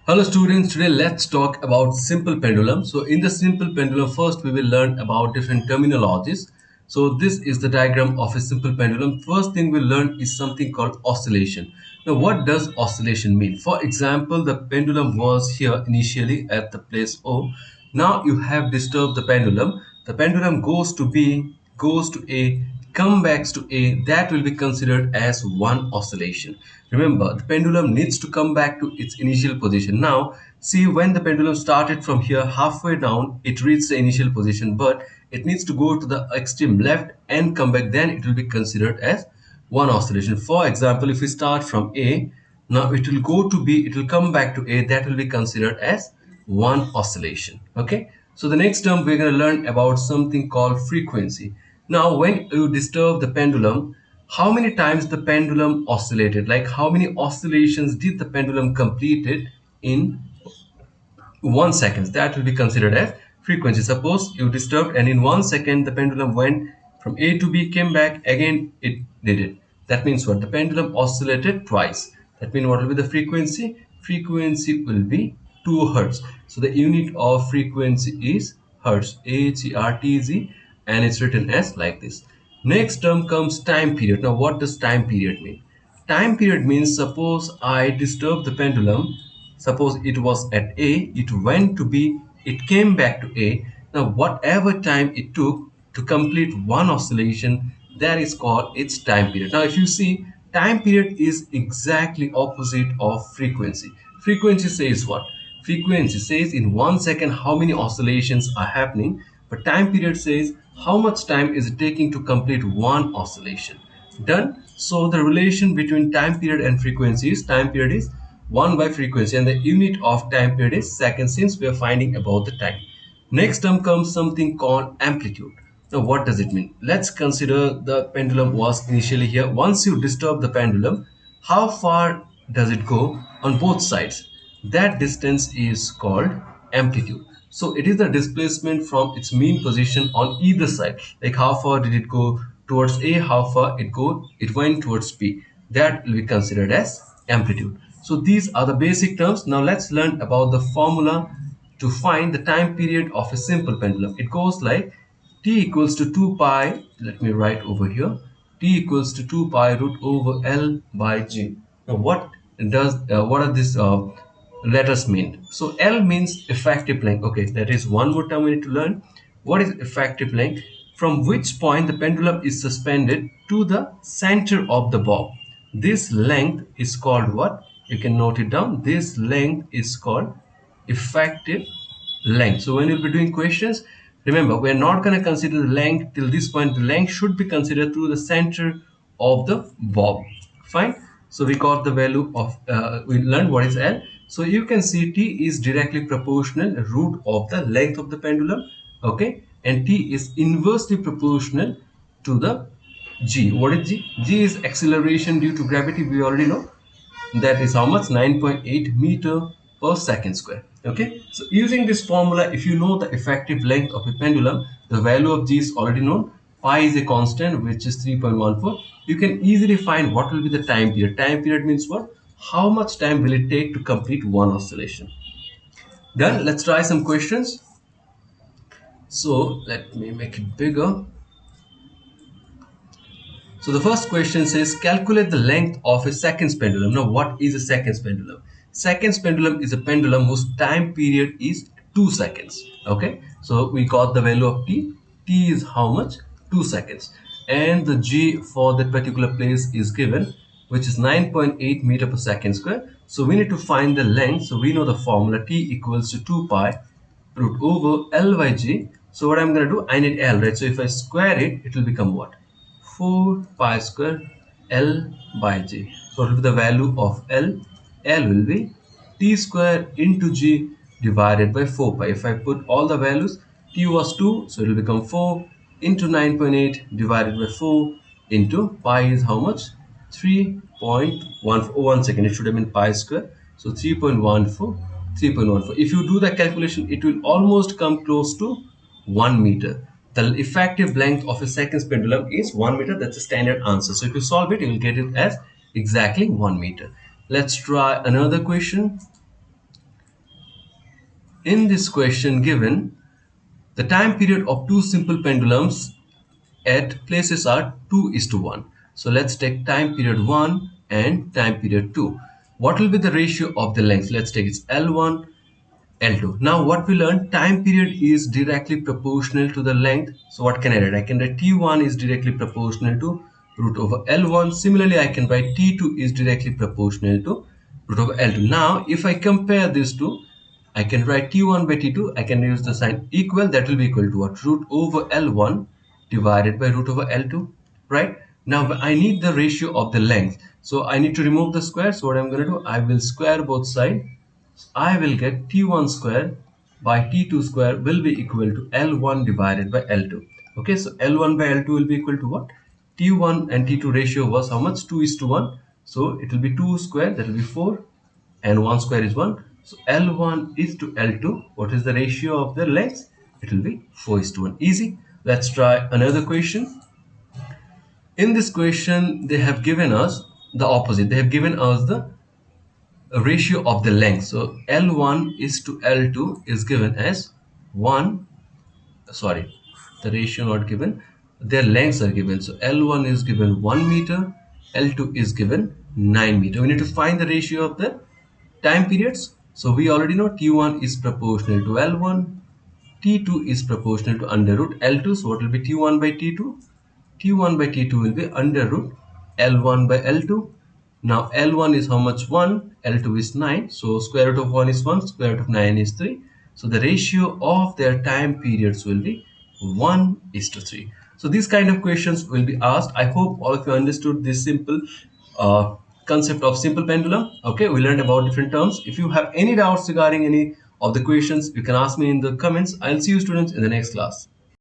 Hello students, today let's talk about simple pendulum. So in the simple pendulum, first we will learn about different terminologies. So this is the diagram of a simple pendulum. First thing we'll learn is something called oscillation. Now what does oscillation mean? For example, the pendulum was here initially at the place O. Now you have disturbed the pendulum. The pendulum goes to B, goes to A, come back to A. That will be considered as one oscillation. Remember, the pendulum needs to come back to its initial position. Now, see, when the pendulum started from here halfway down, it reached the initial position, but it needs to go to the extreme left and come back. Then it will be considered as one oscillation. For example, if we start from A, now it will go to B, it will come back to A. That will be considered as one oscillation. Okay, so the next term we're going to learn about something called frequency. Now when you disturb the pendulum, how many times the pendulum oscillated, like how many oscillations did the pendulum completed in 1 second, that will be considered as frequency. Suppose you disturbed and in 1 second the pendulum went from A to B, came back again, it did it. That means what? The pendulum oscillated twice. That means what will be the frequency? Frequency will be 2 hertz. So the unit of frequency is hertz, Hertz, and it's written as like this. Next term comes time period. Now what does time period mean? Time period means, suppose I disturb the pendulum. Suppose it was at A, it went to B, it came back to A. Now whatever time it took to complete one oscillation, that is called its time period. Now if you see, time period is exactly opposite of frequency. Frequency says what? Frequency says in 1 second how many oscillations are happening, but time period says how much time is it taking to complete one oscillation. Done. So the relation between time period and frequency is, time period is 1 by frequency, and the unit of time period is seconds, since we are finding about the time. Next term comes something called amplitude. Now what does it mean? Let's consider the pendulum was initially here. Once you disturb the pendulum, how far does it go on both sides? That distance is called amplitude. So it is the displacement from its mean position on either side. Like how far did it go towards A, how far it went towards B. That will be considered as amplitude. So these are the basic terms. Now let's learn about the formula to find the time period of a simple pendulum. It goes like T equals to 2 pi, let me write over here, T equals to 2 pi root over L by G. Now what are these letters mean? So L means effective length. Okay, that is one more term we need to learn. What is effective length? From which point the pendulum is suspended to the center of the bob. This length is called what? You can note it down. This length is called effective length. So when you'll be doing questions, remember, we're not going to consider the length till this point. The length should be considered through the center of the bob. Fine. So we got the value of, we learned what is L. So you can see T is directly proportional root of the length of the pendulum. Okay. And T is inversely proportional to the G. What is G? G is acceleration due to gravity. We already know. That is how much? 9.8 meter per second square. Okay, so using this formula, if you know the effective length of a pendulum, the value of G is already known. Pi is a constant, which is 3.14. You can easily find what will be the time period. Time period means what? How much time will it take to complete one oscillation? Then let's try some questions. So let me make it bigger. So the first question says, calculate the length of a seconds pendulum. Now what is a seconds pendulum? Seconds pendulum is a pendulum whose time period is 2 seconds. Okay, so we got the value of T. T is how much? 2 seconds. And the G for that particular place is given, which is 9.8 meter per second square. So we need to find the length. So we know the formula, T equals to 2 pi root over L by G. So what I'm going to do, I need L, right? So if I square it, it will become what? 4 pi square L by G. So what will be the value of L? L will be T square into G divided by 4 pi. If I put all the values, T was 2, so it will become 4 into 9.8 divided by 4 into pi is how much? 3.14. 1 second, it should have been pi square. So 3.14. 3.14. If you do the calculation, it will almost come close to 1 meter. The effective length of a seconds pendulum is 1 meter. That's a standard answer. So if you solve it, you will get it as exactly 1 meter. Let's try another question. in this question given, the time period of two simple pendulums at places are 2 is to 1. So let's take time period 1 and time period 2. What will be the ratio of the length? Let's take it's L1, L2. Now what we learned, time period is directly proportional to the length. So what can I write? I can write T1 is directly proportional to root over L1. Similarly, I can write T2 is directly proportional to root over L2. Now if I compare these two, I can write T1 by T2. I can use the sign equal. That will be equal to what? Root over L1 divided by root over L2. Right? Now I need the ratio of the length. So I need to remove the square. So what I'm going to do, I will square both sides. I will get T1 square by T2 square will be equal to L1 divided by L2. Okay, so L1 by L2 will be equal to what? T1 and T2 ratio was how much? 2 is to 1. So it will be 2 square, that will be 4, and 1 square is 1. So L1 is to L2. What is the ratio of the lengths? It will be 4 is to 1. Easy. Let's try another question. In this question, they have given us the opposite. They have given us the ratio of the length. So L1 is to L2 is given as 1, sorry, the ratio not given, their lengths are given. So L1 is given 1 meter, L2 is given 9 meter. We need to find the ratio of the time periods. So we already know T1 is proportional to L1, T2 is proportional to under root L2. So what will be T1 by T2? T1 by T2 will be under root L1 by L2. Now L1 is how much? 1, L2 is 9. So square root of 1 is 1, square root of 9 is 3. So the ratio of their time periods will be 1 is to 3. So these kind of questions will be asked. I hope all of you understood this simple uh, concept of simple pendulum. Okay, we learned about different terms. If you have any doubts regarding any of the questions, you can ask me in the comments. I'll see you students in the next class.